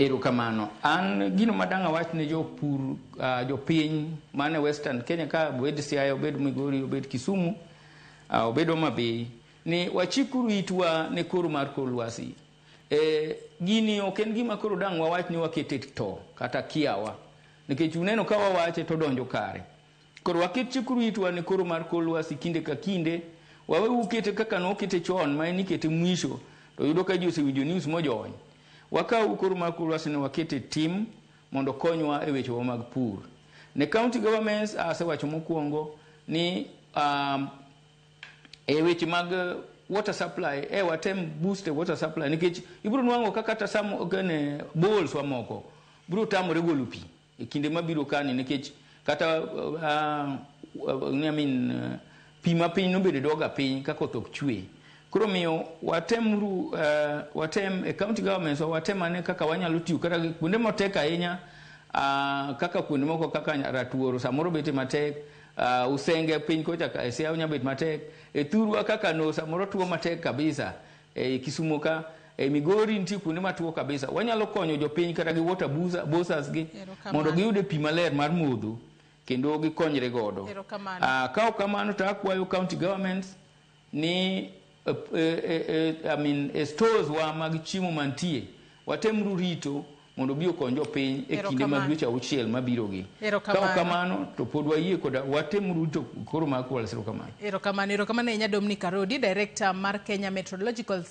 Erokamano. An gino madanga wach ne jopur jopiny mane Western Kenya ka obed Siaya, obed Migori, obed Kisumu, obed Homa Bay, ni wachikuru itwa ne koro mar kor lwasi. Gini ok en gima koro dang' wawach ni wakete to kata kiawa, nikech uneno ka wawache to donjo kare. Koro waket chikuru itwa ne koro mar kor lwasi kinde ka kinde, wawe ukete kaka nokete chon ma nikete mwisho to yudo ka ji osewinjo news mojony. Wakau koro mar kor lwasi ne wakete tim mondo konywa e weche mag pur. Ne county governments asewacho mokwongo ni e weche mag water supply watem boost the water supply, nikech ibiro nwango kaka ta samo gane bowls wa moko biro tamore golo pi e kinde mabiro kani, nikech kata pi ma piny no bedo doga piny ka koth ok chwe. Koro miyo watem e county governments watem ane kaka wanyalo tiyo kata kuonde motek ahinya, kaka kuonde moko kaka Ratuoro samoro bete matek, Usenge piny kocha ka Siaya nyabet matek, e Thurwa kaka no samoro tuo matek kabisa, e Kisumu ka, e Migori nitie kuonde matuo kabisa. Wanyalo konyo jopiny kata gi water bossers gi mondo giyude pi maler mar modho kendo gikonyre godo. Ka ok kamano to akwayo county governments ni stores wa mag chiemo mantie watemru rito mondo bio konjo piny e kinde mag dweche auchiel mabiro gi. Ka ok kamano to pod wayie koda watemru rito koro mar kwal. Erokamano Erokamano Nya Dominic Arodi, Director mar Kenya Meteorological